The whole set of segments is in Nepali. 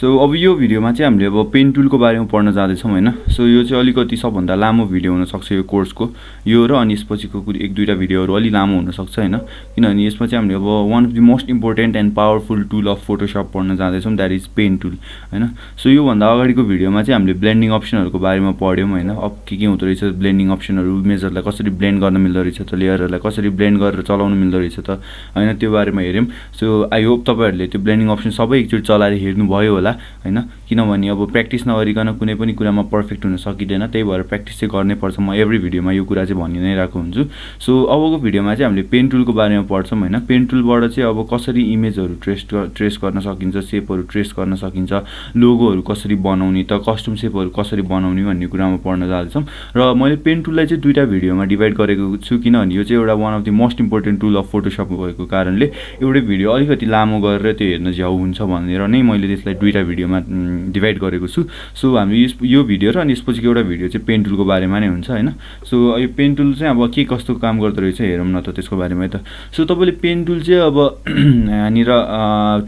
सो अब यो भिडियोमा चाहिँ हामीले अब पेन टुलको बारेमा पढ्न जाँदैछौँ हैन। सो यो चाहिँ अलिकति सबभन्दा लामो भिडियो हुनसक्छ यो कोर्सको, यो र अनि यसपछिको एक दुईवटा भिडियोहरू अलि लामो हुनसक्छ हैन, किनभने यसमा चाहिँ हामीले अब one of the most important and powerful tool of Photoshop पढ्न जाँदैछौँ, द्याट इज पेन टुल हैन। सो योभन्दा अगाडिको भिडियोमा चाहिँ हामीले ब्लेन्डिङ अप्सनहरूको बारेमा पढ्यौँ हैन, अब के हुँदो रहेछ ब्लेन्डिङ अप्सनहरू, इमेजहरूलाई कसरी ब्लेन्ड गर्न मिल्दो रहेछ त, लेयरहरूलाई कसरी ब्लेन्ड गरेर चलाउन मिल्दो रहेछ त हैन, त्यो बारेमा हेऱ्यौँ। सो आई होप तपाईँहरूले त्यो ब्लेन्डिङ अप्सन सबै एकचोटि चलाएर हेर्नुभयो होला हैन, किनभने अब प्र्याक्टिस नगरिकन कुनै पनि कुरामा पर्फेक्ट हुन सकिँदैन, त्यही भएर प्र्याक्टिस चाहिँ गर्नै पर्छ। म एभ्री भिडियोमा यो कुरा चाहिँ भनि नै रहेको हुन्छु। सो अबको भिडियोमा चाहिँ हामीले पेन टुलको बारेमा पढ्छौँ हैन। पेन टुलबाट चाहिँ अब कसरी इमेजहरू ट्रेस गर्न सकिन्छ, सेपहरू ट्रेस गर्न सकिन्छ, लोगोहरू कसरी बनाउने त, कस्टम सेपहरू कसरी बनाउने भन्ने कुरामा पढ्न जाँदैछौँ। र मैले पेन टुललाई चाहिँ दुईवटा भिडियोमा डिभाइड गरेको छु, किनभने यो चाहिँ एउटा one of the most important tool of Photoshop भएको कारणले एउटै भिडियो अलिकति लामो गरेर त्यो हेर्न झ्याउ हुन्छ भनेर नै मैले त्यसलाई दुईवटा भिडियोमा डिभाइड गरेको छु। सो हामी यो भिडियो र अनि यसपछि एउटा भिडियो चाहिँ पेन टुलको बारेमा नै हुन्छ हैन। सो यो पेन टुल चाहिँ अब के कस्तो काम गर्दो रहेछ हेरौँ न त त्यसको बारेमा त। सो तपाईँले पेन टुल चाहिँ अब यहाँनिर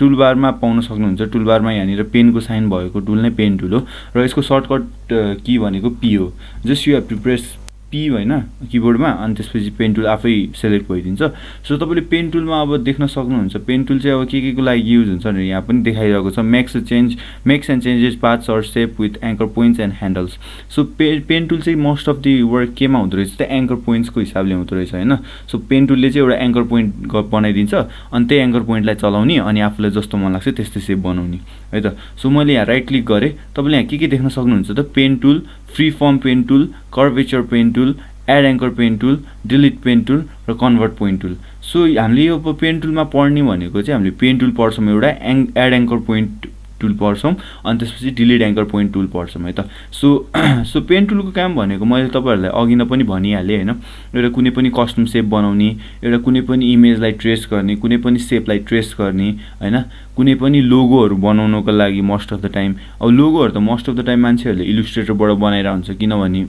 टुलबारमा पाउन सक्नुहुन्छ। टुलबारमा यहाँनिर पेनको साइन भएको टुल नै पेन टुल हो र यसको सर्टकट की भनेको पी हो। Just you have to press P हैन किबोर्डमा, अनि त्यसपछि पेन टुल आफै सेलेक्ट भइदिन्छ। सो तपाईँले पेन टुलमा अब देख्न सक्नुहुन्छ पेन टुल चाहिँ अब के को लागि युज हुन्छ भनेर यहाँ पनि देखाइरहेको छ। Makes and changes paths or shape with anchor points and handles. So pen tool चाहिँ मोस्ट अफ दि वर्क केमा हुँदो रहेछ त, एङ्कर पोइन्ट्सको हिसाबले हुँदो रहेछ हैन। सो पेन टुलले चाहिँ एउटा एङ्कर पोइन्ट बनाइदिन्छ, अनि त्यही एङ्कर पोइन्टलाई चलाउने अनि आफूलाई जस्तो मन लाग्छ त्यस्तै सेप बनाउने है त। सो मैले यहाँ राइट क्लिक गरेँ, तपाईँले यहाँ के देख्न सक्नुहुन्छ त, pen tool, free form pen tool, curvature pen tool, add anchor pen tool, delete pen tool र कन्भर्ट पेन टुल। सो हामीले यो पेन टुलमा पढ्ने भनेको चाहिँ हामीले पेन टुल पढ्छौँ, एउटा एड एङ्कर पोइन्ट टुल पढ्छौँ, अनि त्यसपछि डिलिट एङ्कर पोइन्ट टुल पढ्छौँ है त। सो पेन टुलको काम भनेको मैले तपाईँहरूलाई अघि नै पनि भनिहालेँ हैन, एउटा कुनै पनि कस्टम सेप बनाउने, एउटा कुनै पनि इमेजलाई ट्रेस गर्ने, कुनै पनि सेपलाई ट्रेस गर्ने हैन, कुनै पनि लोगोहरू बनाउनको लागि मोस्ट अफ द टाइम। अब लोगोहरू त मोस्ट अफ द टाइम मान्छेहरूले इलुस्ट्रेटरबाट बनाइरहेको हुन्छ, किनभने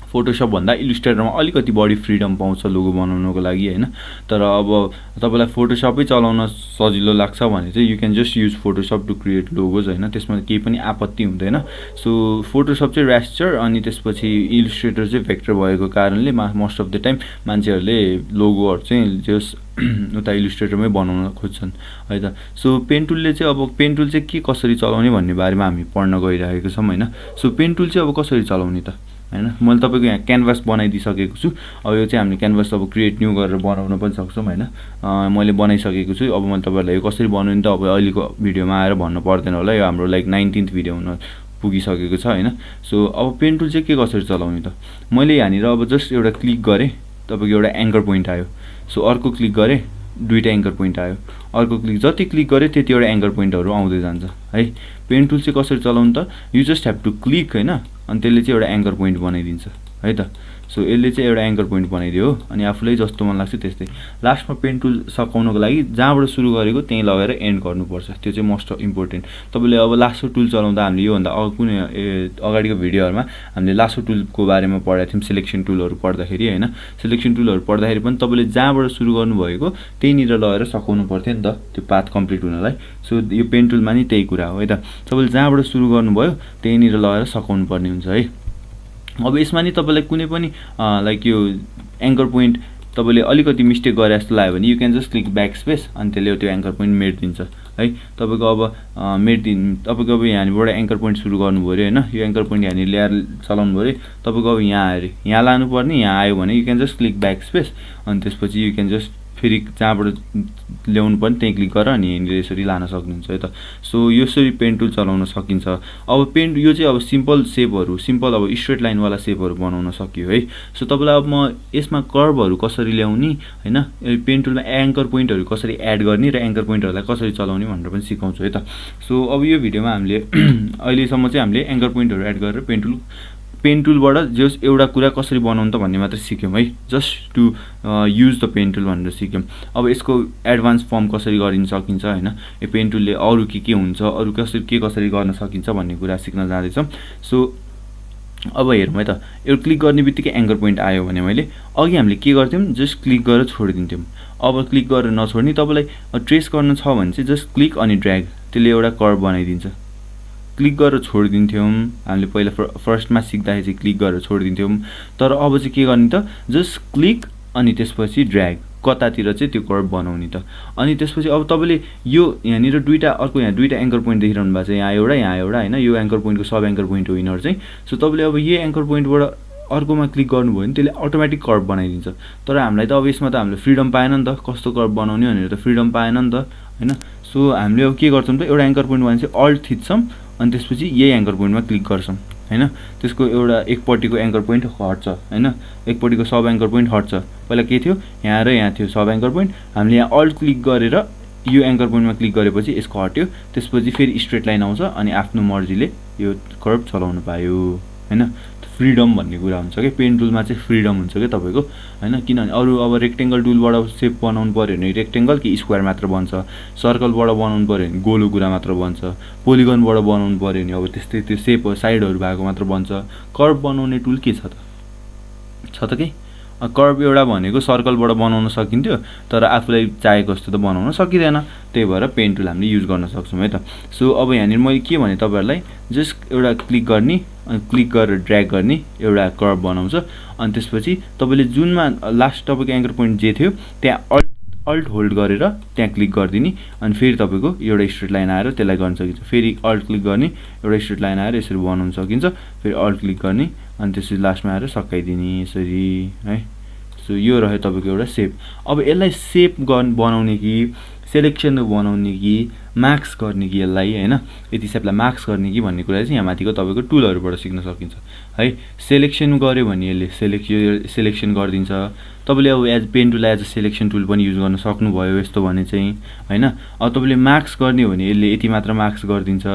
फोटोसप भन्दा इलुस्ट्रेटरमा अलिकति बढी फ्रिडम पाउँछ लोगो बनाउनको लागि हैन। तर अब तपाईँलाई फोटोसपै चलाउन सजिलो लाग्छ भने चाहिँ you can just use Photoshop to create logos हैन, त्यसमा केही पनि आपत्ति हुँदैन। सो फोटोसप चाहिँ रास्टर अनि त्यसपछि इलुस्ट्रेटर चाहिँ भेक्टर भएको कारणले मोस्ट अफ द टाइम मान्छेहरूले लोगोहरू चाहिँ जस उता इलुस्ट्रेटरमै बनाउन खोज्छन् है त। सो पेन टुलले चाहिँ अब पेन टुल चाहिँ के कसरी चलाउने भन्ने बारेमा हामी पढ्न गइरहेको छौँ हैन। सो पेन टुल चाहिँ अब कसरी चलाउने त हैन, मैले तपाईँको यहाँ क्यानभास बनाइदिइसकेको छु। अब यो चाहिँ हामीले क्यानभास अब क्रिएट न्यू गरेर बनाउन पनि सक्छौँ हैन। मैले बनाइसकेको छु। अब मैले तपाईँहरूलाई यो कसरी बनाउने त अब अहिलेको भिडियोमा आएर भन्नु पर्दैन होला, यो हाम्रो लाइक 19th भिडियो हुन पुगिसकेको छ हैन। सो अब पेन टुल चाहिँ के कसरी चलाउने त, मैले यहाँनिर अब जस्ट एउटा क्लिक गरेँ, तपाईँको एउटा एङ्कर पोइन्ट आयो। सो अर्को क्लिक गरेँ, दुईवटा एङ्कर पोइन्ट आयो। अर्को क्लिक जति क्लिक गरेँ त्यतिवटा एङ्कर पोइन्टहरू आउँदै जान्छ है। पेन टुल चाहिँ कसरी चलाउनु त, you just have to click हैन, अनि त्यसले चाहिँ एउटा एङ्कर पोइन्ट बनाइदिन्छ है त। सो यसले चाहिँ एउटा एङ्कर पोइन्ट बनाइदियो अनि आफूलाई जस्तो मन लाग्छ त्यस्तै। लास्टमा पेन टुल सकाउनको लागि जहाँबाट सुरु गरेको त्यहीँ लगेर एन्ड गर्नुपर्छ, त्यो चाहिँ मोस्ट इम्पोर्टेन्ट। तपाईँले अब लासो टुल चलाउँदा हामीले योभन्दा कुनै अगाडिको भिडियोहरूमा हामीले लासो टुलको बारेमा पढाएको थियौँ, सिलेक्सन टुलहरू पढ्दाखेरि हैन। सिलेक्सन टुलहरू पढ्दाखेरि पनि तपाईँले जहाँबाट सुरु गर्नुभएको त्यहीँनिर लगेर सकाउनु पर्थ्यो नि त त्यो पाथ कम्प्लिट हुनलाई। सो यो पेन टुलमा नि त्यही कुरा हो है त, तपाईँले जहाँबाट सुरु गर्नुभयो त्यहीँनिर लगेर सकाउनु पर्ने हुन्छ है। अब यसमा नि तपाईँलाई कुनै पनि लाइक यो एङ्कर पोइन्ट तपाईँले अलिकति मिस्टेक गरे जस्तो लाग्यो भने you can just click back space, अनि त्यसले त्यो एङ्कर पोइन्ट मेटिदिन्छ है। तपाईँको अब तपाईँको अब यहाँनिरबाट एङ्कर पोइन्ट सुरु गर्नुभयो अरे हैन, यो एङ्कर पोइन्ट यहाँनिर ल्याएर चलाउनु भयो अरे, तपाईँको अब यहाँ आयो अरे, यहाँ लानुपर्ने, यहाँ आयो भने you can just click back space, अनि त्यसपछि यु क्यान जस्ट फेरि जहाँबाट ल्याउनु पर्ने त्यहीँ क्लिक गरेर अनि यहाँनिर यसरी लान सक्नुहुन्छ है त। सो यसरी पेन टुल चलाउन सकिन्छ। अब यो चाहिँ अब सिम्पल सेपहरू, सिम्पल अब स्ट्रेट लाइनवाला सेपहरू बनाउन सकियो है। सो तपाईँलाई अब म यसमा कर्भहरू कसरी ल्याउने हैन, पेन टुलमा एङ्कर पोइन्टहरू कसरी एड गर्ने र एङ्कर पोइन्टहरूलाई कसरी चलाउने भनेर पनि सिकाउँछु है त। सो अब यो भिडियोमा हामीले अहिलेसम्म चाहिँ हामीले एङ्कर पोइन्टहरू एड गरेर पेन टुलबाट जस्ट एउटा कुरा कसरी बनाउनु त भन्ने मात्रै सिक्यौँ है, just to use the pen tool भनेर सिक्यौँ। अब यसको एडभान्स फर्म कसरी गरिन सकिन्छ हैन, यो पेन टुलले अरू के हुन्छ, अरू कसरी गर्न सकिन्छ भन्ने कुरा सिक्न जाँदैछौँ। सो अब हेरौँ है त, यो क्लिक गर्ने बित्तिकै एङ्कर पोइन्ट आयो भने मैले अघि हामीले के गर्थ्यौँ, जस्ट क्लिक गरेर छोडिदिन्थ्यौँ। अब क्लिक गरेर नछोड्ने, तपाईँलाई ट्रेस गर्न छ भने चाहिँ जस्ट क्लिक अनि ड्र्याग, त्यसले एउटा कर्भ बनाइदिन्छ क्लिक गरेर छोडिदिन्थ्यौँ हामीले पहिला फर्स्टमा सिक्दाखेरि चाहिँ क्लिक गरेर छोडिदिन्थ्यौँ तर अब चाहिँ के गर्ने त जस्ट क्लिक अनि त्यसपछि ड्र्याग कतातिर चाहिँ त्यो कर्भ बनाउने त अनि त्यसपछि अब तपाईँले यो यहाँनिर दुईवटा अर्को यहाँ दुईवटा एङ्कर पोइन्ट देखिरहनु भएको छ यहाँ एउटा होइन यो एङ्कर पोइन्टको सब एङ्कर पोइन्ट हो यिनीहरू चाहिँ सो तपाईँले अब यही एङ्कर पोइन्टबाट अर्कोमा क्लिक गर्नुभयो भने त्यसले अटोमेटिक कर्भ बनाइदिन्छ तर हामीलाई त अब यसमा त हामीले फ्रिडम पाएन नि त कस्तो कर्भ बनाउने भनेर त फ्रिडम पाएन नि त होइन सो हामीले अब के गर्छौँ त एउटा एङ्कर पोइन्ट भने चाहिँ अल्ट थिच्छौँ अनि त्यसपछि यही एङ्कर पोइन्टमा क्लिक गर्छौँ होइन त्यसको एउटा एकपट्टिको एङ्कर पोइन्ट हट्छ होइन एकपट्टिको सब एङ्कर पोइन्ट हट्छ पहिला के थियो यहाँ र यहाँ थियो सब एङ्कर पोइन्ट हामीले यहाँ अल्ट क्लिक गरेर यो एङ्कर पोइन्टमा क्लिक गरेपछि यसको हट्यो त्यसपछि फेरि स्ट्रेट लाइन आउँछ अनि आफ्नो मर्जीले यो कर्भ चलाउनु पायो होइन फ्रिडम भन्ने कुरा हुन्छ कि पेन टुलमा चाहिँ फ्रिडम हुन्छ क्या तपाईँको होइन किनभने अरू अब रेक्टेङ्गल टुलबाट सेप बनाउनु पऱ्यो भने रेक्टेङ्गल कि स्क्वायर मात्र बन्छ सर्कलबाट बनाउनु पऱ्यो भने गोलो कुरा मात्र बन्छ पोलिगनबाट बनाउनु पऱ्यो भने अब त्यस्तै त्यो सेप साइडहरू भएको मात्र बन्छ कर्भ बनाउने टुल के छ त कि कर्भ एउटा भनेको सर्कलबाट बनाउन सकिन्थ्यो तर आफूलाई चाहेको जस्तो त बनाउन सकिँदैन त्यही भएर पेन टुल हामीले युज गर्न सक्छौँ है त सो अब यहाँनिर मैले के भने तपाईँहरूलाई जस्ट एउटा क्लिक गर्ने अनि क्लिक गरेर ड्र्याग गर्ने एउटा कर्भ बनाउँछ अनि त्यसपछि तपाईँले जुनमा लास्ट तपाईँको एङ्कर पोइन्ट जे थियो त्यहाँ अल्ट होल्ड गरेर त्यहाँ क्लिक गरिदिने अनि फेरि तपाईँको एउटा स्ट्रेट लाइन आएर त्यसलाई गर्न सकिन्छ फेरि अल्ट क्लिक गर्ने एउटा स्ट्रेट लाइन आएर यसरी बनाउन सकिन्छ फेरि अल्ट क्लिक गर्ने अनि त्यसपछि लास्टमा आएर सकाइदिने यसरी है सो यो रह्यो तपाईँको एउटा सेप अब यसलाई सेप बनाउने कि सेलेक्सन बनाउने कि मार्क्स गर्ने कि यसलाई होइन यति सेपलाई मार्क्स गर्ने कि भन्ने कुरा चाहिँ यहाँ माथिको तपाईँको टुलहरूबाट सिक्न सकिन्छ है सेलेक्सन गऱ्यो भने यसले सेलेक्सन गरिदिन्छ तपाईँले अब as pen tool as a selection tool पनि युज गर्न सक्नुभयो यस्तो भने चाहिँ होइन अब तपाईँले मार्क्स गर्ने हो भने यसले यति मात्र मार्क्स गरिदिन्छ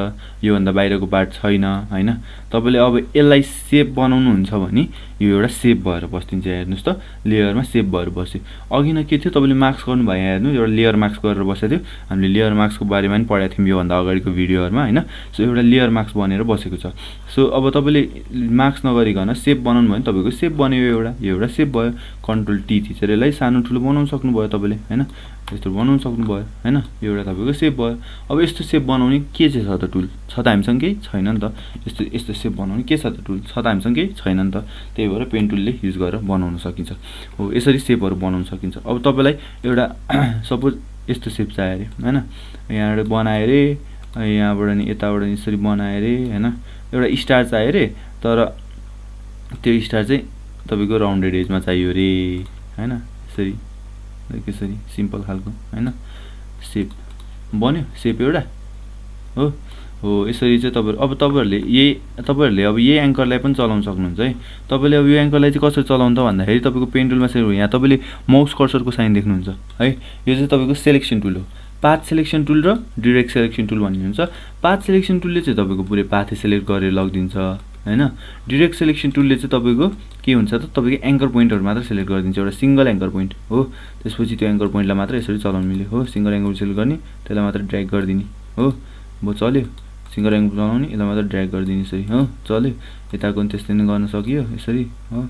योभन्दा बाहिरको पार्ट छैन होइन तपाईँले अब यसलाई सेप बनाउनुहुन्छ भने यो एउटा सेप भएर बस्दिन्छ हेर्नुहोस् त लेयरमा सेप भएर बस्यो अघि न के थियो तपाईँले मार्क्स गर्नुभयो हेर्नु एउटा लेयर मार्क्स गरेर बसेको थियो हामीले लेयर मार्क्सको बारेमा पनि पढाएको थियौँ योभन्दा अगाडिको भिडियोहरूमा होइन सो एउटा लेयर मार्क्स बनेर बसेको छ सो अब तपाईँले मार्क्स नगरिकन सेप बनाउनु भयो भने तपाईँको सेप बन्यो यो एउटा सेप भयो कन्ट्रोल टी थिचेर यसलाई सानो ठुलो बनाउन सक्नुभयो तपाईँले होइन यस्तो बनाउन सक्नुभयो होइन यो एउटा तपाईँको सेप भयो अब यस्तो सेप बनाउने के चाहिँ छ त टुल छ त हामीसँग केही छैन नि त यस्तो सेप बनाउने के छ त टुल छ त हामीसँग केही छैन नि त त्यही भएर पेन टुलले युज गरेर बनाउन सकिन्छ हो यसरी सेपहरू बनाउन सकिन्छ अब तपाईँलाई एउटा सपोज यस्तो सेप चाहियो अरे होइन यहाँबाट बनायो अरे यहाँबाट नि यताबाट यसरी बनायो अरे होइन एउटा स्टार चाहियो अरे तर त्यो स्टार चाहिँ तपाईँको राउन्डेड एजमा चाहियो अरे होइन यसरी सिम्पल खालको होइन सेप बन्यो सेप एउटा हो यसरी चाहिँ तपाईँहरूले अब यही एङ्करलाई पनि चलाउन सक्नुहुन्छ है तपाईँले अब यो एङ्करलाई चाहिँ कसरी चलाउनु त भन्दाखेरि तपाईँको पेन टुलमा यहाँ तपाईँले माउस कर्सरको साइन देख्नुहुन्छ है यो चाहिँ तपाईँको सेलेक्सन टुल हो पाथ सेलेक्सन टुल र डिरेक्ट सेलेक्सन टुल भन्ने हुन्छ पाथ सेलेक्सन टुलले चाहिँ तपाईँको पुरै पाथै सेलेक्ट गरेर लगिदिन्छ होइन डिरेक्ट सेलेक्सन टुलले चाहिँ तपाईँको के हुन्छ त तपाईँको एङ्कर पोइन्टहरू मात्र सेलेक्ट गरिदिन्छ एउटा सिङ्गल एङ्कर पोइन्ट हो त्यसपछि त्यो एङ्कर पोइन्टलाई मात्र यसरी चलाउनु मिल्यो हो सिङ्गल एङ्कर सेलेक्ट गर्ने त्यसलाई मात्र ड्र्याग गरिदिने हो अब चल्यो सिङ्गल एङ्कर चलाउने यसलाई मात्र ड्र्याग गरिदिने यसरी हो चल्यो यताको पनि त्यस्तै नै गर्न सकियो यसरी हो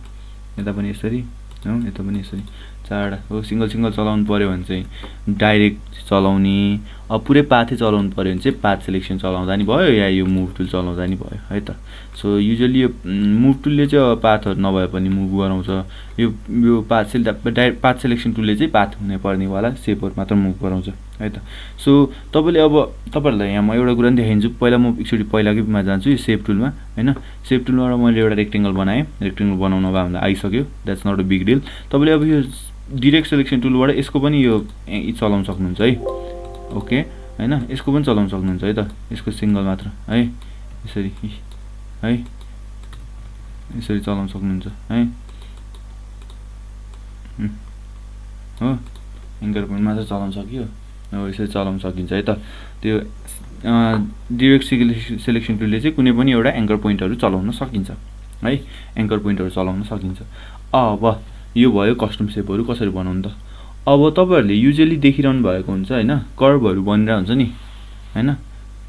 यता पनि यसरी हो यता पनि यसरी चारवटा हो सिङ्गल चलाउनु पऱ्यो भने चाहिँ डाइरेक्ट चलाउने अब पुरै पाथै चलाउनु पऱ्यो भने चाहिँ पाथ सेलेक्सन चलाउँदा नि भयो या यो मुभ टुल चलाउँदा नि भयो है त सो युजली यो मुभ टुलले चाहिँ पाथहरू नभए पनि मुभ गराउँछ यो पाथ सेलेक्सन टुलले चाहिँ पाथ हुने पर्नेवाला सेपहरू मात्र मुभ गराउँछ है त सो तपाईँले अब तपाईँहरूलाई यहाँ म एउटा कुरा पनि देखाइदिन्छु पहिला म एकचोटि पहिलाकैमा जान्छु यो सेप टुलमा होइन सेप टुलबाट मैले एउटा रेक्टेङ्गल बनाएँ रेक्टेङ्गल बनाउन अब हामीलाई आइसक्यो that's not a big deal तपाईँले अब यो डिरेक्ट सेलेक्सन टुलबाट यसको पनि यो चलाउन सक्नुहुन्छ है ओके होइन यसको पनि चलाउन सक्नुहुन्छ है त यसको सिङ्गल मात्र है यसरी है यसरी चलाउन सक्नुहुन्छ है हो एङ्कर पोइन्ट मात्र चलाउन सकियो हो यसरी चलाउन सकिन्छ है त त्यो डिरेक्ट सेलेक्सन टुलले चाहिँ कुनै पनि एउटा एङ्कर पोइन्टहरू चलाउन सकिन्छ है एङ्कर पोइन्टहरू चलाउन सकिन्छ अब यो भयो कस्टम सेपहरू कसरी बनाउनु त अब तपाईँहरूले युजली देखिरहनु भएको हुन्छ होइन कर्भहरू बनिरहेको हुन्छ नि होइन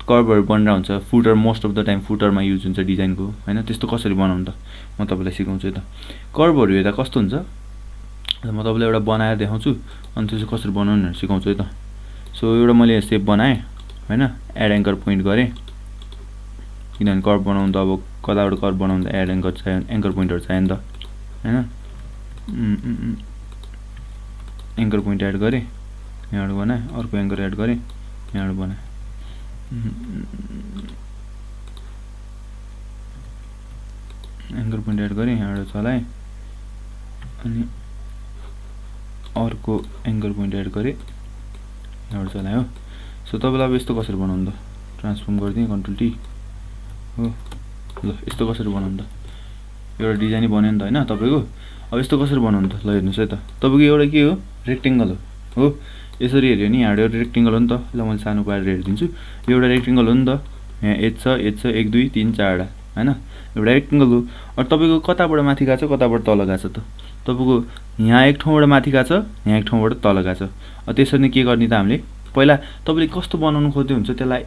कर्भहरू बनिरहेको हुन्छ footer most of the time फुटरमा युज हुन्छ डिजाइनको होइन त्यस्तो कसरी बनाउनु त म तपाईँलाई सिकाउँछु है त कर्भहरू हेर्दा कस्तो हुन्छ म तपाईँलाई एउटा बनाएर देखाउँछु अनि त्यो चाहिँ कसरी बनाउनु भनेर सिकाउँछु है त सो एउटा मैले सेप बनाएँ होइन एड एङ्कर पोइन्ट गरेँ किनभने कर्भ बनाउनु त अब कताबाट कर्भ बनाउँदा एड एङ्कर चाहियो, एङ्कर पोइन्टहरु चाहियो नि त हैन। एङ्कर पोइन्ट एड गरे, यहाँबाट बनाए, अर्को एङ्कर एड गरे, यहाँबाट बनाए। एङ्कर पोइन्ट एड गरे, यहाँबाट चलाए, अनि अर्को एङ्कर पोइन्ट एड गरे, यहाँबाट चलाए हो। सो तपाईलाई अब यस्तो कसरी बनाउनु त, ट्रान्सफर्म गरिदिएँ कन्ट्रोल टी हो। ल यस्तो कसरी बनाउनु त, एउटा डिजाइन बन्यो नि त हैन तपाईको। अब यस्तो कसरी बनाउनु त, ल हेर्नुस् है त, तपाईको एउटा के हो, रेक्टेंगल हो। यसरी हेर्यो नि, यहाँ एउटा रेक्टेंगल हो नि त। ल मैले सानो पारेर हेरिदिन्छु, यो एउटा रेक्टेंगल हो नि त। यहाँ एज छ 1 2 3 4 वटा हैन, एउटा रेक्टेंगल हो। अब तपाईको कताबाट माथि गएको छ, कताबाट तल गएको छ त, तपाईको यहाँ एक ठाउँबाट माथि गएको छ, यहाँ एक ठाउँबाट तल गएको छ। अब त्यसरी नै के गर्ने त, हामीले पहिला तपाईले कस्तो बनाउनु खोज्दै हुन्छ त्यसलाई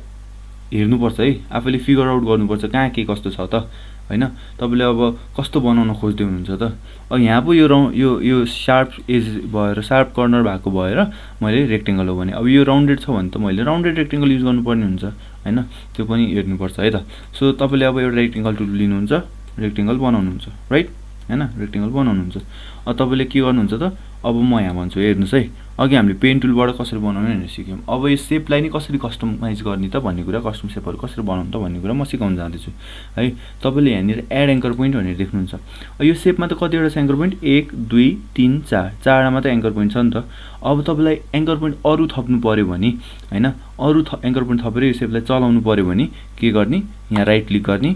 हेर्नुपर्छ है, आफैले फिगर आउट गर्नुपर्छ कहाँ के कस्तो छ त हैन। तपाईले अब कस्तो बनाउन खोज्दै हुनुहुन्छ त। अब यहाँ पो यो शार्प एज भएर शार्प कर्नर भएको भएर मैले रेक्टेंगल हो भने, अब यो राउन्डेड छ भने त मैले राउन्डेड रेक्टेंगल युज गर्नुपर्ने हुन्छ हैन, त्यो पनि हेर्नुपर्छ है त। सो तपाईले अब एउटा रेक्टेंगल टुल लिनुहुन्छ, रेक्टेंगल बनाउनुहुन्छ राइट हैन, रेक्टेंगल बनाउनुहुन्छ। अब तपाईले के गर्नुहुन्छ त, अब म यहाँ भन्छु हेर्नुस् है, अघि हामीले पेन टुलबाट कसरी बनाउने भनेर सिक्यौं। अब यो शेपलाई नि कसरी कस्टमाइज गर्ने त भन्ने कुरा, कस्टम शेपहरु कसरी बनाउनु त भन्ने कुरा म सिकाउन जाँदैछु है। तपाईले यहाँ एड एङ्कर पोइन्ट भनेर देख्नुहुन्छ। यो शेपमा त कतिवटा छ एङ्कर पोइन्ट, 1 2 3 4, चारवटा मात्र एङ्कर पोइन्ट छ नि त। अब तपाईलाई एङ्कर पोइन्ट अरु थप्नु पर्यो भने हैन, अरु एङ्कर पोइन्ट थपेर यो शेपलाई चलाउनु पर्यो भने के गर्ने, यहाँ राइट क्लिक गर्ने,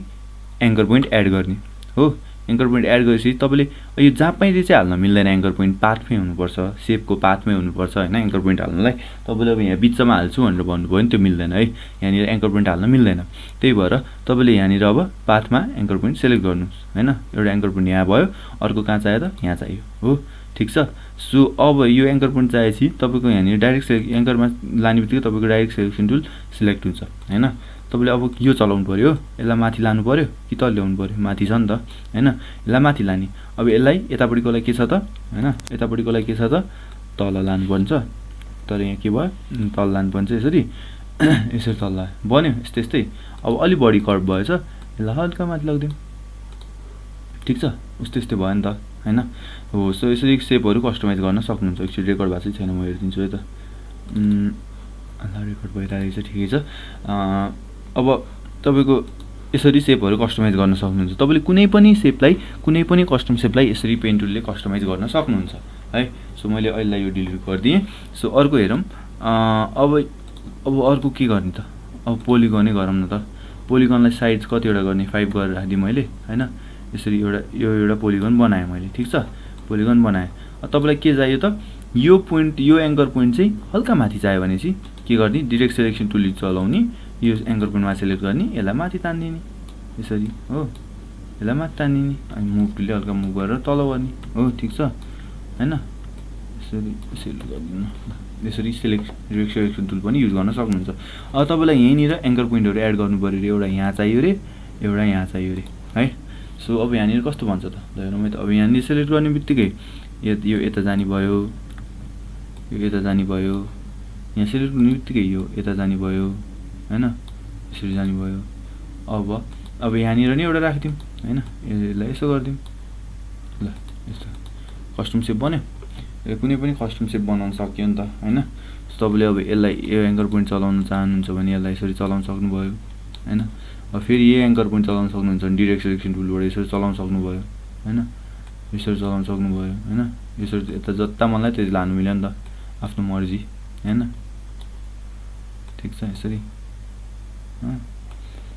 एङ्कर पोइन्ट एड गर्ने हो। एङ्कर पोइन्ट एड गरेपछि तपाईले यो जहाँ पाइले चाहिँ हाल्न मिल्दैन, एङ्कर पोइन्ट पाथमै हुनुपर्छ, शेपको पाथमै हुनुपर्छ हैन। एङ्कर पोइन्ट हाल्नलाई तपाईले अब यहाँ बिचमा हाल्छु भनेर भन्नुभयो भने त्यो मिल्दैन है, यहाँनिर एङ्कर पोइन्ट हाल्न मिल्दैन। त्यही भएर तपाईले यहाँनिर अब पाथमा एङ्कर पोइन्ट सेलेक्ट गर्नुस् हैन। एउटा एङ्कर पोइन्ट यहाँ भयो, अर्को कहाँ चाहियो त, यहाँ चाहियो हो, ठीक छ। सो अब यो एङ्कर पोइन्ट चाहिएपछि तपाईको यहाँनिर डाइरेक्ट एङ्करमा लाने बित्तिकै तपाईको डाइरेक्ट सेलेक्सन टुल सिलेक्ट हुन्छ हैन। तपाईले अब यो चलाउनु पर्यो, यसलाई माथि लानु पर्यो कि तल ल्याउनु पर्यो, माथि छ नि त हैन, यसलाई माथि लाने। अब यसलाई यतापट्टिकोलाई के छ त हैन, यतापट्टिकोलाई के छ त, तल लानु पर्छ। तर यहाँ के भयो, तल लानु पर्छ यसरी यसरी तल बन्यो यस्तै यस्तै। अब अलि बढी कर्भ भएछ, यसलाई हल्का माथि लगिदिउँ, ठीक छ। उस्तै उस्तै भयो नि त हैन हो। सो यसरी शेपहरु कस्टमाइज गर्न सक्नुहुन्छ। एकचोटि रेकर्ड भएको छैन, म हेरिदिन्छु है त। रेकर्ड भइरहेको छ, ठिकै छ। अब तपाईको यसरी शेपहरु कस्टमाइज गर्न सक्नुहुन्छ। तपाईले कुनै पनि शेपलाई, कुनै पनि कस्टम शेपलाई यसरी पेन टुलले कस्टमाइज गर्न सक्नुहुन्छ है। सो मैले अहिले यो डिलिट गर्दिएँ। सो अर्को हेरौँ। अब अर्को के गर्ने त, अब पोलिगनै गरौँ न त। पोलिगनलाई साइज कतिवटा गर्ने, 5 गरेर राखिदिएँ मैले हैन। यसरी एउटा पोलिगन बनाएँ मैले, ठीक छ। पोलिगन बनाएँ। अब तपाईलाई के चाहियो त, यो पोइन्ट, यो एङ्कर पोइन्ट चाहिँ हल्का माथि चाहियो भने चाहिँ के गर्ने, डाइरेक्ट सिलेक्सन टुल चलाउने, यो एङ्कर पोइन्टमा सेलेक्ट गर्ने, यसलाई माथि तान्दिने यसरी हो, यसलाई माथि तान्दिने, अनि मुभ टुलले हल्का मुभ गरेर तल गर्ने हो, ठीक छ हैन। यसरी सेलेक्ट गर्दिनु, यसरी डाइरेक्ट सिलेक्सन टुल पनि युज गर्न सक्नुहुन्छ। अब तपाईलाई यहीँनिर एङ्कर पोइन्टहरु एड गर्नु पर्यो रे, एउटा यहाँ चाहियो रे, एउटा यहाँ चाहियो रे है। सो अब यहाँनिर कस्तो भन्छ त, ल हेरौँ है त। अब यहाँनिर सेलेक्ट गर्ने बित्तिकै यो यता जाने भयो, यो यता जाने भयो, यहाँ सेलेक्ट गर्ने बित्तिकै यो यता जाने भयो हैन, यसरी जाने भयो। अब यहाँनिर नि एउटा राखिदिउँ हैन, यसलाई यसो गरिदिउँ। ल यस्तो कस्टम शेप बन्यो। कुनै पनि कस्टम शेप बनाउन सकियो नि त हैन। तपाईले अब यसलाई यो एङ्कर पोइन्ट चलाउन चाहनुहुन्छ भने यसलाई यसरी चलाउन सक्नुभयो हैन। अब फेरि यो एङ्कर पोइन्ट चलाउन सक्नुहुन्छ भने डाइरेक्ट सिलेक्सन टुलबाट यसरी चलाउन सक्नुभयो हैन, यसरी चलाउन सक्नुभयो हैन। यसरी यता जता मनलाई त्यति लानु मिल्यो नि त, आफ्नो मर्जी हैन, ठीक छ। यसरी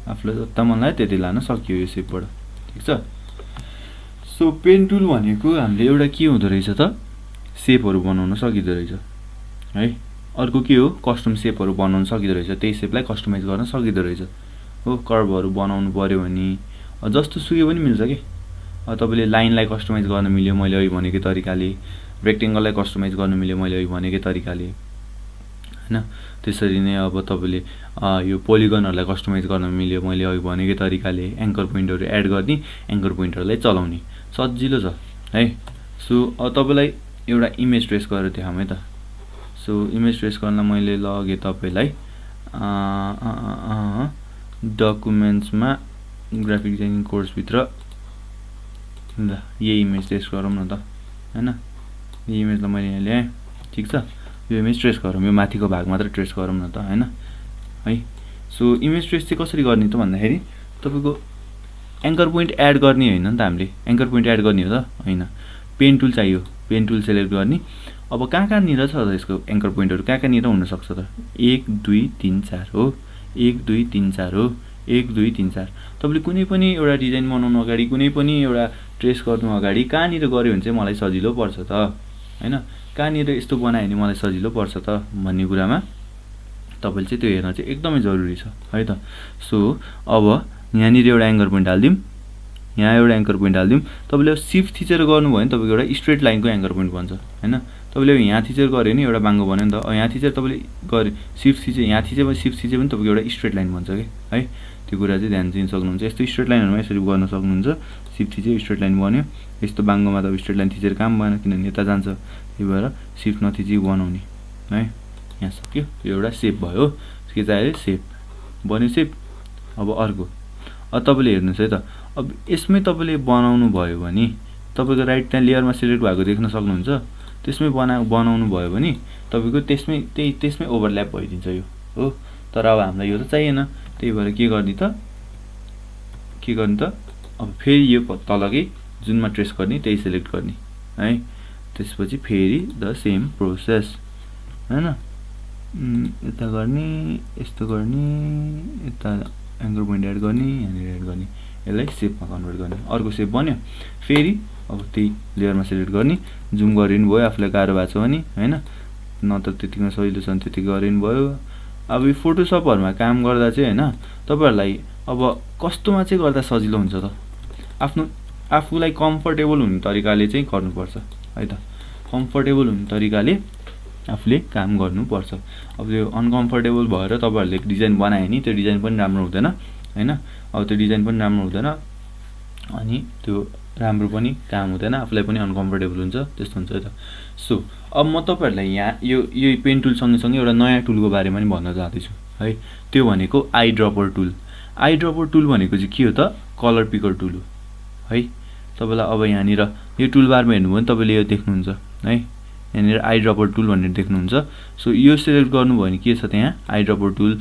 आफूलाई जता मन लाग्यो त्यति लान सकियो यो शेपबाट, ठीक छ। सो पेन टुल भनेको हामीले एउटा के हुँदो रहेछ त, शेपहरु बनाउन सकिदो रहेछ है। अर्को के हो, कस्टम शेपहरु बनाउन सकिदो रहेछ, त्यही शेपलाई कस्टमाइज गर्न सकिदो रहेछ हो। कर्भहरु बनाउनु पर्यो भने जस्तो सुकै पनि मिल्छ के। अब तपाईले लाइनलाई कस्टमाइज गर्न मिल्यो मैले अघि भनेकै तरिकाले, रेक्टेंगललाई कस्टमाइज गर्न मिल्यो मैले अघि भनेकै तरिकाले हैन। त्यसरी नै अब तपाईले यो पोलिगनहरुलाई कस्टमाइज गर्न मिल्यो मैले अघि भनेकै तरिकाले। एङ्कर पोइन्टहरु एड गर्ने, एङ्कर पोइन्टहरुलाई चलाउने, सजिलो छ है। सो अब तपाईलाई एउटा इमेज ट्रेस गरेर देखाउँ है त। सो इमेज ट्रेस गर्न मैले लगे तपाईलाई डकुमेन्ट्समा ग्राफिक डिजाइनिङ कोर्सभित्र ल यही इमेज ट्रेस गरौँ न त हैन। यो इमेजलाई मैले यहाँ ल्याएँ, ठिक छ। यो इमेज ट्रेस गरौँ, यो माथिको भाग मात्र ट्रेस गरौँ न त हैन है। सो इमेज ट्रेस चाहिँ कसरी गर्ने त भन्दाखेरि तपाईँको एङ्कर पोइन्ट एड गर्ने होइन नि त, हामीले एङ्कर पोइन्ट एड गर्ने हो त होइन। पेन टुल चाहियो, पेन टुल सेलेक्ट गर्ने। अब कहाँनिर छ त यसको एङ्कर पोइन्टहरू, कहाँनिर हुनसक्छ त 1 2 3 4 हो, 1 2 3 4 हो, 1 2 3 4। तपाईँले कुनै पनि एउटा डिजाइन बनाउनु अगाडि, कुनै पनि एउटा ट्रेस गर्नु अगाडि कहाँनिर गऱ्यो भने चाहिँ मलाई सजिलो पर्छ त हैन, कहाँनिर यस्तो बनायो भने मलाई सजिलो पर्छ त भन्ने कुरामा तपाईँले चाहिँ त्यो हेर्न चाहिँ एकदमै जरुरी छ है त। सो अब यहाँनिर एउटा एङ्कर पोइन्ट हालिदिउँ, यहाँ एउटा एङ्कर पोइन्ट हालिदिउँ। तपाईँले सिफ्ट थिचेर गर्नुभयो भने तपाईँको एउटा स्ट्रेट लाइनको एङ्कर पोइन्ट बन्छ हैन। तपाईँले यहाँ थिचेर गऱ्यो भने एउटा बाङ्गो बन्यो नि त। यहाँ थिचेर तपाईँले गरे सिफ्ट थिचे, यहाँ थिचे भने सिफ्ट थिचे पनि तपाईँको एउटा स्ट्रेट लाइन बन्छ कि है। त्यो कुरा चाहिँ ध्यान दिन सक्नुहुन्छ। यस्तो स्ट्रेट लाइनहरुमा यसरी गर्न सक्नुहुन्छ। सिफ्ट थिचे स्ट्रेट लाइन बन्यो, यस्तो बाङ्गोमा त स्ट्रेट लाइन थिचेर काम भएन किनभने यता जान्छ, त्यही भएर सिफ्ट नथिची बनाउने है। यहाँ सक्यो, यो एउटा सेप भयो। के चाहियो, सेप बन्यो सेप। अब अर्को, अब तपाईँले हेर्नुहोस् है त, अब यसमै तपाईँले बनाउनु भयो भने तपाईँको राइट त्यहाँ लेयरमा सिलेक्ट भएको देख्न सक्नुहुन्छ। त्यसमै बनाउनु भयो भने तपाईँको त्यसमै ओभरल्याप भइदिन्छ यो हो। तर अब हामीलाई यो त चाहिएन, त्यही भएर के गर्ने त अब फेरि यो तलकै जुनमा ट्रेस गर्ने त्यही सिलेक्ट गर्ने है। त्यसपछि फेरि द सेम प्रोसेस हैन, यता गर्ने, यस्तो गर्ने, यता एङ्कर पोइन्ट एड गर्ने, यहाँनिर एड गर्ने, यसलाई सेपमा कन्भर्ट गर्ने। अर्को सेप बन्यो, फेरि अब त्यही लेयरमा सिलेक्ट गर्ने, जुम गरिनु भयो आफूलाई गाह्रो भएको छ भने हैन, नत्र त्यतिमा सजिलो छ भने त्यति गरिनु भयो। अब यो फोटोसपहरुमा काम गर्दा चाहिँ हैन तपाईहरुलाई अब कस्तोमा चाहिँ गर्दा सजिलो हुन्छ त, आफूलाई कम्फर्टेबल हुने तरिकाले चाहिँ गर्नुपर्छ है त। कम्फर्टेबल हुने तरिकाले आफूले काम गर्नुपर्छ। अब त्यो अनकम्फर्टेबल भएर तपाईहरुले डिजाइन बनाए नि त्यो डिजाइन पनि राम्रो हुँदैन हैन। अब त्यो डिजाइन पनि राम्रो हुँदैन अनि त्यो राम्रो पनि काम हुँदैन, आफूलाई पनि अनकम्फर्टेबल हुन्छ, त्यस्तो हुन्छ है त। सो अब म तपाईहरुलाई यहाँ यो पेन टुल सँगसँगै एउटा नयाँ टुलको बारेमा पनि भन्न चाहदैछु है। त्यो भनेको I dropper tool. I dropper tool भनेको चाहिँ के हो त, कलर पिकर टुल हो है। तपाईलाई अब यहाँनिर यो टुल बारमा हेर्नुभयो भने तपाईले यो देख्नुहुन्छ है, यहाँनिर आई ड्रपर टुल भनेर देख्नुहुन्छ। सो यो सिलेक्ट गर्नुभयो भने के छ त्यहाँ eye dropper tool,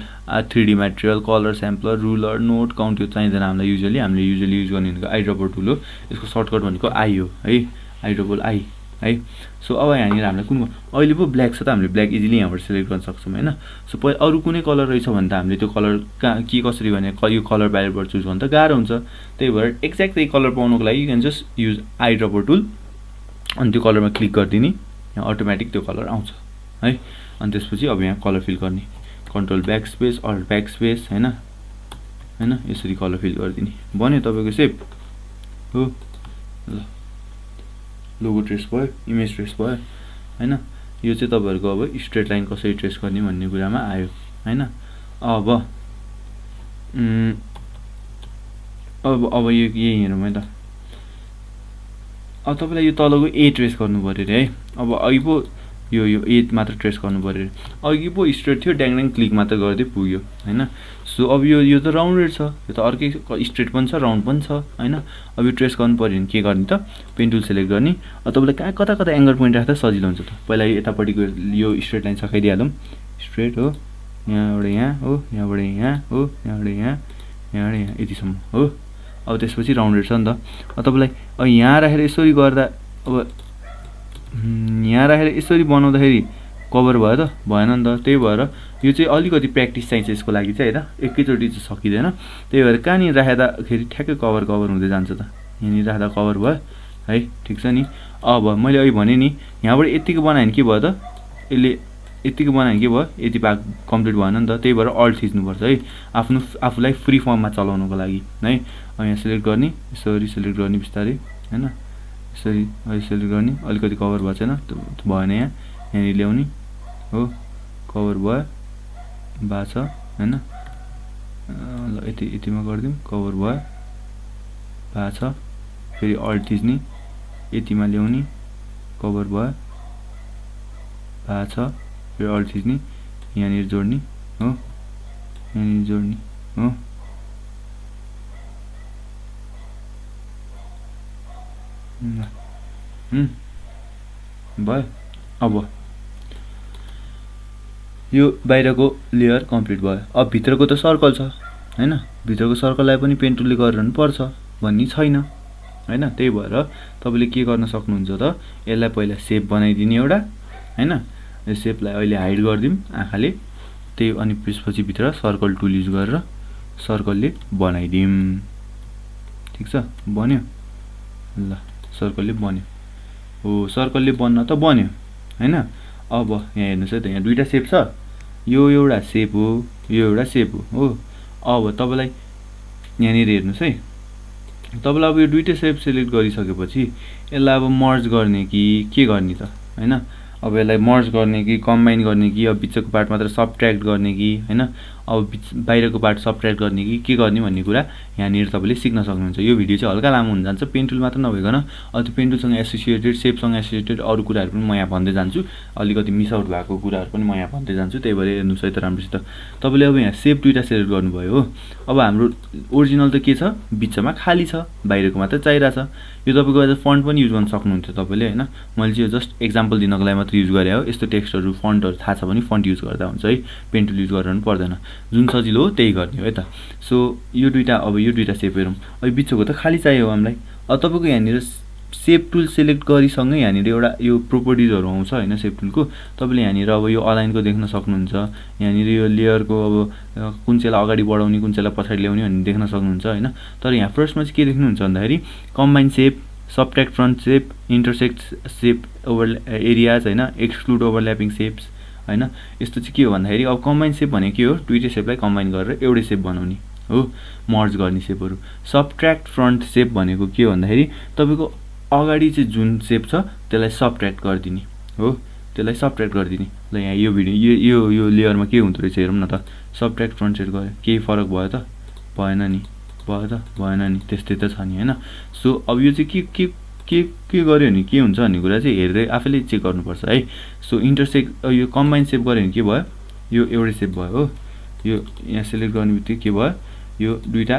3D material, colour sampler, ruler, note, count, यो चाहिँदैन हामीलाई। हामीले युजुअली युज गर्ने भनेको आई ड्रपर टुल हो। यसको सर्टकट भनेको आई हो है, आई ड्रपर आई है। सो अब यहाँनिर हामीलाई कुन अहिले पो ब्ल्याक छ त, हामीले ब्ल्याक इजिली यहाँबाट सिलेक्ट गर्न सक्छौँ हैन। सो अरू कुनै कलर रहेछ भने त हामीले त्यो कलर के कसरी भने यो कलर प्यालेटबाट चुज गर्न त गाह्रो हुन्छ। त्यही भएर एक्ज्याक्ट त्यही कलर पाउनको लागि you can just use eye dropper tool, अनि त्यो कलरमा क्लिक गरिदिने, यहाँ अटोमेटिक त्यो कलर आउँछ है। अनि त्यसपछि अब यहाँ कलर फिल गर्ने, control backspace, alt backspace हैन, यसरी कलर फिल गरिदिने, बन्यो तपाईको सेप हो। ल लोगो ट्रेस भयो, इमेज ट्रेस भयो हैन। यो चाहिँ तपाईहरुको अब स्ट्रेट लाइन कसरी ट्रेस गर्ने भन्ने कुरामा आयो हैन। अब यो यही हेरौँ है त। अब तपाईलाई यो तलको ए ट्रेस गर्नु पर्यो रे है। अब अघि पो यो ए मात्र ट्रेस गर्नु पर्यो, अघि पो स्ट्रेट थियो, ड्याङ क्लिक मात्र गर्दै पुग्यो हैन। सो अब यो त राउन्डेड छ, यो त अर्कै स्ट्रेट पनि छ राउन्ड पनि छ हैन। अब यो ट्रेस गर्नु पर्यो भने के गर्ने त, पेन टुल सेलेक्ट गर्ने। अब तपाईलाई कता एङ्गल पोइन्ट राख्दा सजिलो हुन्छ त, पहिला यतापट्टिको यो स्ट्रेट लाइन सकाइदिहालौँ। स्ट्रेट हो, यहाँबाट यहाँ हो, यहाँबाट यहाँ हो, यहाँबाट यहाँ, यहाँबाट यहाँ यतिसम्म हो। अब त्यसपछि राउन्डेड छ नि त। अब तपाईलाई अब यहाँ राखेर यसरी गर्दा, अब यहाँ राखेर यसरी बनाउँदाखेरि कभर भयो त, भएन नि त। त्यही भएर यो चाहिँ अलिकति प्र्याक्टिस चाहिन्छ यसको लागि चाहिँ हैन, एकैचोटि चाहिँ सकिँदैन। त्यही भएर कहाँनिर राख्दाखेरि ठ्याक्कै कभर हुँदै जान्छ त, यहाँनिर राख्दा कभर भयो है, ठिक छ नि। अब मैले अघि भने नि यहाँबाट यतिको बनायो भने के भयो त, यसले यतिको बनायो भने के भयो, यति भाग कम्प्लिट भएन नि त। त्यही भएर अल्ट थिच्नुपर्छ है, आफूलाई फ्री फर्ममा चलाउनुको लागि है। अब यहाँ सिलेक्ट गर्ने, यसरी सिलेक्ट गर्ने बिस्तारै हैन, यसरी सिलेक्ट गर्ने, अलिकति कभर भएको छैन भएन, यहाँनिर ल्याउने हो, कभर भएको छ हैन। ल यतिमा गरिदिउँ, कभर भएको छ। फेरि अल्ट थिच्ने, यतिमा ल्याउने, कभर भएको छ, फेरि अल्ट थिच्ने, यहाँनिर जोड्ने हो, यहाँनिर जोड्ने हो, भयो। अब यो बाहिरको लेयर कम्प्लिट भयो। अब भित्रको त सर्कल छ हैन, भित्रको सर्कललाई पनि पेन टुलले गरिरहनु पर्छ भन्ने छैन हैन। त्यही भएर तपाईले के गर्न सक्नुहुन्छ त, यसलाई पहिला शेप बनाइदिने एउटा हैन। यो शेपलाई अहिले हाइड गर्दिम आँखाले, त्यही अनि त्यसपछि भित्र सर्कल टुल युज गरेर सर्कलले बनाइदिम। ठीक छ, बन्यो ल, सर्कलले बन्यो। हो सर्कलले बन्न त बन्यो हैन। अब यहाँ हेर्नुस् है त, यहाँ दुईटा शेप छ, यो एउटा शेप हो, यो एउटा शेप हो। अब तपाईलाई यहाँनिर हेर्नुस् है, तपाईलाई अब यो दुईटै शेप सिलेक्ट गरिसकेपछि यसलाई अब मर्ज गर्ने कि के गर्ने त हैन। अब यसलाई मर्ज गर्ने कि कम्बाइन गर्ने कि अब बिचको पार्ट मात्र सबट्र्याक्ट गर्ने कि हैन, अब बाहिरको पार्ट सबट्र्याक्ट गर्ने कि के गर्ने भन्ने कुरा यहाँनिर तपाईले सिक्न सक्नुहुन्छ। यो भिडियो चाहिँ हल्का लामो हुन जान्छ, पेन टुल मात्र नभइकन अब त्यो पेन टुलसँग एसोसिएटेड शेपसँग एसोसिएटेड अरू कुराहरू पनि म यहाँ भन्दै जान्छु, अलिकति मिस आउट भएको कुराहरू पनि म यहाँ भन्दै जान्छु। त्यही भएर हेर्नुस् है त राम्रोसित। तपाईले अब यहाँ शेप दुईटा सिलेक्ट गर्नुभयो हो। अब हाम्रो ओरिजिनल त के छ, बिचमा खाली छ, बाहिरको मात्र चाहिरहेछ। यो तपाईको एज अ फन्ट पनि युज गर्न सक्नुहुन्छ तपाईले हैन। मैले चाहिँ जस्ट एक्जाम्पल दिनको लागि मात्र युज गरे हो। यस्तो टेक्स्टहरु फन्टहरु थाहा छ भने फन्ट युज गर्दा हुन्छ है, पेन टुल युज गर्नु पर्दैन। जुन सजिलो हो त्यही गर्ने हो है त। सो यो दुईटा, अब यो दुईटा शेप हेरौँ। अब बिचको त खाली चाहियो हामीलाई। अब तपाईको यहाँनिर शेप टुल सिलेक्ट गरिसँगै यहाँनिर एउटा यो प्रोपर्टिजहरु आउँछ हैन शेप टुलको। तपाईले यहाँनिर अब यो अलाइनको देख्न सक्नुहुन्छ। यहाँनिर यो लेयरको अब कुन चाहिँलाई अगाडि बढाउने, कुन चाहिँलाई पछाडि ल्याउने भन्ने देख्न सक्नुहुन्छ हैन। तर यहाँ फर्स्टमा चाहिँ के देख्नुहुन्छ भन्दाखेरि combine shape, subtract front shape, intersect shape over areas हैन, एक्सक्लुड ओभरल्यापिङ शेप्स हैन। यस्तो चाहिँ के हो भन्दाखेरि अब कम्बाइन शेप भनेको के हो, दुईटै शेपलाई कम्बाइन गरेर एउटै शेप बनाउने हो, मर्ज गर्ने शेपहरु। सबट्र्याक्ट फ्रन्ट शेप भनेको के हो भन्दाखेरि तपाईको अगाडि चाहिँ जुन शेप छ त्यसलाई सबट्र्याक्ट गरिदिने हो, त्यसलाई सबट्र्याक्ट गरिदिने। ल यहाँ यो भिडियो यो लेयरमा के हुँदो रहेछ हेरौँ न त। सबट्र्याक्ट फ्रन्ट शेप गरे केही फरक भयो त, भएन नि, भयो त भएन नि, त्यस्तै त छ नि हैन। सो अब यो चाहिँ के गर्यो नि के हुन्छ भन्ने कुरा चाहिँ हेर्दै आफैले चेक गर्नुपर्छ है। सो इन्टरसेक्ट यो कम्बाइन शेप गर्यो भने के भयो, यो एउटै शेप भयो हो। यो यहाँ सिलेक्ट गर्ने बित्तिकै के भयो, यो दुईटा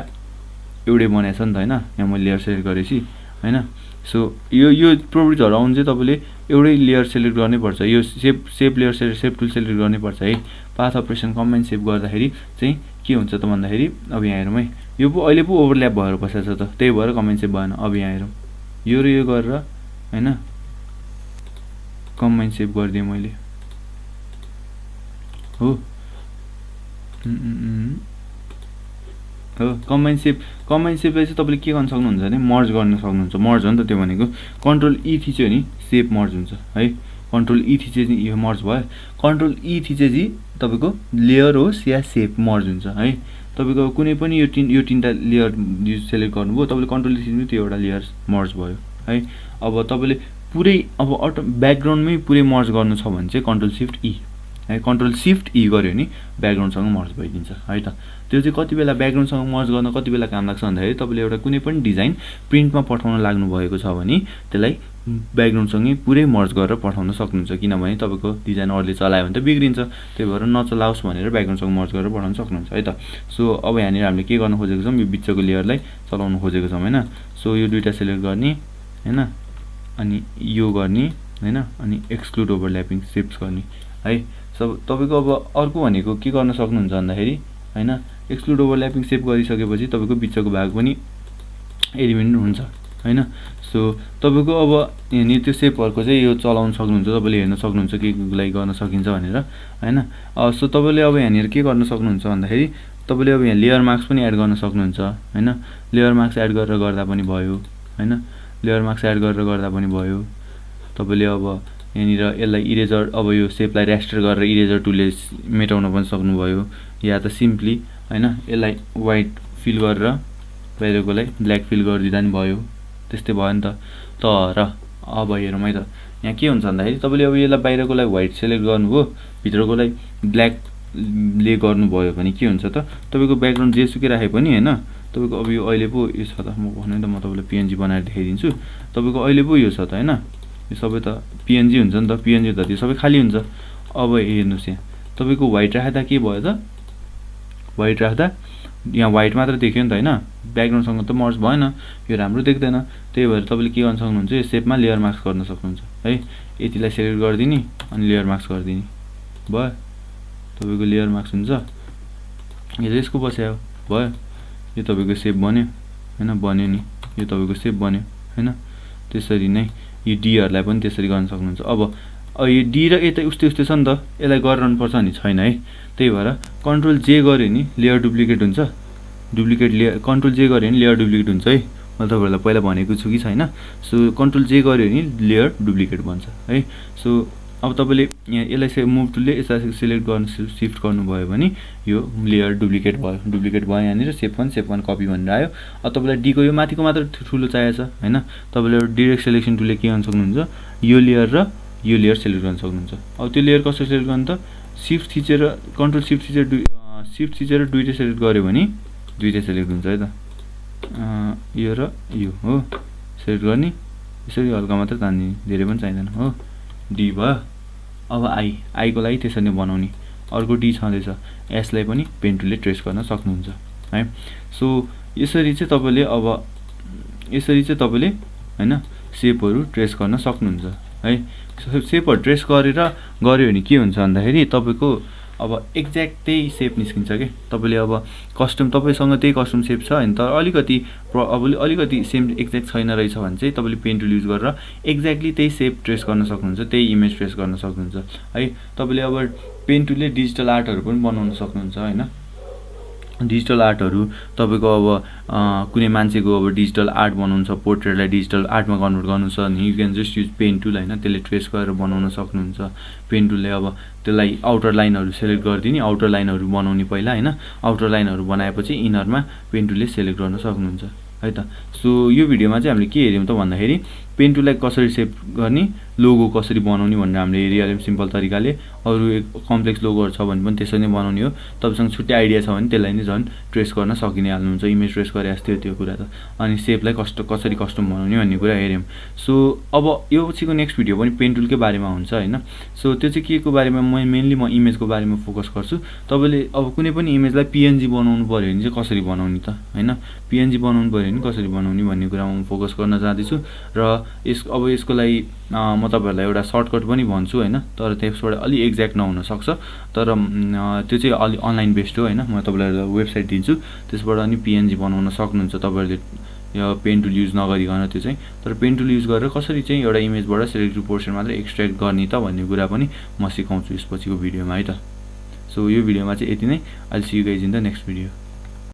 एउटै बनाएछ नि त हैन। यहाँ मैले लेयर सिलेक्ट गरेपछि हैन। सो यो प्रोपर्टिजहरु आउनु चाहिँ तपाईले एउटै लेयर सिलेक्ट गर्नै पर्छ। यो shape layer shape tool select गर्नै पर्छ है। पाथ अपरेसन कम्बाइन शेप गर्दाखेरि चाहिँ के हुन्छ त भन्दाखेरि अब यहाँ हेरौँ है, यो पो अहिले पो ओभरल्याप भएर बसेछ त, त्यही भएर कम्बाइन शेप भएन। अब यहाँ हेरौँ, यो र यो गरेर हैन कम्बाइन शेप गरिदिएँ मैले हो। हो कम्बाइन शेपलाई चाहिँ तपाईले के गर्न सक्नुहुन्छ भने मर्ज गर्न सक्नुहुन्छ। मर्ज हो नि त त्यो भनेको। कन्ट्रोल ई थिच्यो नि शेप मर्ज हुन्छ है। कन्ट्रोल ई थिचे चाहिँ यो मर्ज भयो। कन्ट्रोल ई थिचे चाहिँ तपाईको लेयर होस् या शेप मर्ज हुन्छ है। तपाईको कुनै पनि यो तीनटा लेयर सिलेक्ट गर्नुभयो, तपाईले कन्ट्रोल ई थिच्नु त्यो एउटा लेयर मर्ज भयो है। अब तपाईले पुरै अब ब्याकग्राउन्डमै पुरै मर्ज गर्नु छ भने चाहिँ कन्ट्रोल शिफ्ट ई है। कन्ट्रोल शिफ्ट ई गर्यो नि ब्याकग्राउन्डसँग मर्ज भइदिन्छ है त। त्यो चाहिँ कति बेला ब्याकग्राउन्डसँग मर्ज गर्न कति बेला काम लाग्छ भन्दाखेरि तपाईले एउटा कुनै पनि डिजाइन प्रिन्टमा पठाउन लाग्नु भएको छ भने त्यसलाई ब्याकग्राउन्डसँगै पुरै मर्ज गरेर पठाउन सक्नुहुन्छ। किनभने तपाईको डिजाइन अरूले चलायो भने त बिग्रिन्छ, त्यही भएर नचलाओस् भनेर ब्याकग्राउन्डसँग मर्ज गरेर पठाउन सक्नुहुन्छ है त। सो अब यहाँनिर हामीले के गर्न खोजेको छौँ, यो बिचको लेयरलाई चलाउन खोजेको छौँ हैन। सो यो दुईटा सिलेक्ट गर्ने हैन, अनि यो गर्ने हैन, अनि एक्सक्लुड ओभरल्यापिङ शेप्स गर्ने है। सब तपाईको अब अर्को भनेको के गर्न सक्नुहुन्छ भन्दाखेरि हैन, एक्सक्लुड ओभरल्यापिङ शेप गरिसकेपछि तपाईको बिचको भाग पनि एलिमिनेट हुन्छ हैन। सो तपाईको अब यहाँनिर त्यो शेपहरुको चाहिँ यो चलाउन सक्नुहुन्छ, तपाईले हेर्न सक्नुहुन्छ के लागि गर्न सकिन्छ भनेर हैन। सो तपाईले अब यहाँनिर के गर्न सक्नुहुन्छ भन्दाखेरि तपाईले अब यहाँ लेयर मार्क्स पनि एड गर्न सक्नुहुन्छ हैन। लेयर मार्क्स एड गरेर गर्दा पनि भयो हैन। लेयर मार्क्स एड गरेर गर्दा पनि भयो। तपाईले अब यहाँनिर यसलाई इरेजर, अब यो शेपलाई रेस्टर गरेर इरेजर टुलले मेटाउन पनि सक्नुभयो, या त सिम्पली हैन यसलाई व्हाइट फिल गरेर बाहिरकोलाई ब्ल्याक फिल गरिदिँदा नि भयो, त्यस्तै भयो नि त। तर अब हेरौँ है त, यहाँ के हुन्छ भन्दाखेरि तपाईले अब यसलाई बाहिरकोलाई व्हाइट सिलेक्ट गर्नुभयो, भित्रकोलाई ब्ल्याक ले गर्नुभयो भने के हुन्छ त, तपाईको ब्याकग्राउन्ड जेसुकै राखे पनि हैन, तपाईको अब यो अहिले पो यो छ त, म भने त म तपाईलाई पीएनजी बनाएर देखाइदिन्छु। तपाईको अहिले पो यो छ त हैन, यो सबै त पीएनजी हुन्छ नि त, पीएनजी त त्यो सबै खाली हुन्छ। अब हेर्नुस् यहाँ तपाईको व्हाइट राख्दा के भयो त, वाइट राख्दा यहाँ वाइट मात्र देख्यो नि त हैन, ब्याकग्राउन्डसँग त मर्ज भएन, यो राम्रो देख्दैन। त्यही भएर तपाईँले के गर्न सक्नुहुन्छ, यो सेपमा लेयर मास्क गर्न सक्नुहुन्छ है। यतिलाई सेलेक्ट गरिदिने अनि लेयर मास्क गरिदिने भयो, तपाईँको लेयर मास्क हुन्छ। यो यसको बस्यो भयो, यो तपाईँको सेप बन्यो हैन, बन्यो नि, यो तपाईँको सेप बन्यो हैन। त्यसरी नै यो डीहरुलाई पनि त्यसरी गर्न सक्नुहुन्छ। अब यो डी र यता उस्तै उस्तै छ नि त, यसलाई गरिरहनु पर्छ नि छैन है। त्यही भएर कन्ट्रोल जे गर्यो नि लेयर डुप्लिकेट हुन्छ, डुप्लिकेट लेयर कन्ट्रोल जे गर्यो नि लेयर डुप्लिकेट हुन्छ है। मैले तपाईँहरूलाई पहिला भनेको छु कि छैन। सो कन्ट्रोल जे गर्यो नि लेयर डुप्लिकेट बन्छ है। सो अब तपाईँले यहाँ यसलाई मुभ टुलले यसलाई सिलेक्ट गर्नु सिफ्ट गर्नुभयो भने यो लेयर डुप्लिकेट भयो, डुप्लिकेट भयो यहाँनिर सेप वान कपी भनेर आयो। अब तपाईँलाई डीको यो माथिको मात्र ठुलो चाहिएको छ हैन, तपाईँले डिरेक्ट सेलेक्सन टुलले के गर्न सक्नुहुन्छ, यो लेयर र यो लेयर सेलेक्ट गर्न सक्नुहुन्छ। अब त्यो लेयर कसरी सेलेक्ट गर्नु त, सिफ्ट थिचेर कन्ट्रोल सिफ्ट थिचेर दुईटै सेलेक्ट गर्यो भने दुईटै सेलेक्ट हुन्छ है त। यो र यो हो सेलेक्ट गर्ने, यसरी हल्का मात्र तान्दिने, धेरै पनि चाहिँदैन हो। डी भयो। अब आईको लागि त्यसरी नै बनाउने। अर्को डी छँदैछ, एसलाई पनि पेन टुलले ट्रेस गर्न सक्नुहुन्छ है। सो यसरी चाहिँ तपाईँले हैन सेपहरू ट्रेस गर्न सक्नुहुन्छ है। सेपहरू ट्रेस गऱ्यो भने के हुन्छ भन्दाखेरि तपाईँको अब एक्ज्याक्ट त्यही सेप निस्किन्छ के। तपाईँले अब कस्टम तपाईँसँग त्यही कस्टम सेप छ हैन, तर अलिकति सेम एक्ज्याक्ट छैन रहेछ भने चाहिँ तपाईँले पेन टुल युज गरेर एक्ज्याक्टली त्यही सेप ट्रेस गर्न सक्नुहुन्छ, त्यही इमेज ट्रेस गर्न सक्नुहुन्छ है। तपाईँले अब पेन टुलले डिजिटल आर्टहरू पनि बनाउन सक्नुहुन्छ हैन। डिजिटल आर्टहरू तपाईँको अब कुनै मान्छेको अब डिजिटल आर्ट बनाउनु छ, पोर्ट्रेटलाई डिजिटल आर्टमा कन्भर्ट गर्नु छ भने you can just use pen tool हैन, त्यसले ट्रेस गरेर बनाउन सक्नुहुन्छ। पेन टुलले अब त्यसलाई आउटर लाइनहरू सेलेक्ट गरिदिने, आउटर लाइनहरू बनाउने पहिला हैन, आउटर लाइनहरू बनाएपछि इनरमा पेन टुलले सेलेक्ट गर्न सक्नुहुन्छ है त। सो यो भिडियोमा चाहिँ हामीले के हेर्यौँ त भन्दाखेरि पेन टुललाई कसरी सेभ गर्ने, लोगो कसरी बनाउने भनेर हामीले हेरिहाल्यौँ सिम्पल तरिकाले। अरू कम्प्लेक्स लोगोहरू छ भने पनि त्यसरी नै बनाउने हो। तपाईँसँग छुट्टै आइडिया छ भने त्यसलाई नै झन् ट्रेस गर्न सकिने हाल्नुहुन्छ, इमेज ट्रेस गरे जस्तै त्यो कुरा त। अनि सेपलाई कसरी कस्टम बनाउने भन्ने कुरा हेऱ्यौँ। सो अब यो पछिको नेक्स्ट भिडियो पनि पेन टुलकै बारेमा हुन्छ हैन। सो त्यो चाहिँ के को बारेमा, मेनली म इमेजको बारेमा फोकस गर्छु। तपाईँले अब कुनै पनि इमेजलाई पिएनजी बनाउनु पर्यो भने चाहिँ कसरी बनाउने त हैन, पिएनजी बनाउनु पर्यो भने कसरी बनाउने भन्ने कुरामा म फोकस गर्न जाँदैछु। र अब यसको लागि म तपाईँहरूलाई एउटा सर्टकट पनि भन्छु हैन, तर त्यसबाट अलि एक्ज्याक्ट नहुन सक्छ, तर त्यो चाहिँ अलि अनलाइन बेस्ड हो हैन। म तपाईँलाई वेबसाइट दिन्छु, त्यसबाट अनि पिएनजी बनाउन सक्नुहुन्छ तपाईँहरूले यो पेन टुल युज नगरिकन त्यो चाहिँ। तर पेन टुल युज गरेर कसरी चाहिँ एउटा इमेजबाट सेलेक्टेड पोर्सन मात्र एक्सट्र्याक्ट गर्ने त भन्ने कुरा पनि म सिकाउँछु यसपछिको भिडियोमा है त। सो यो भिडियोमा चाहिँ यति नै। I will see you guys in the next video.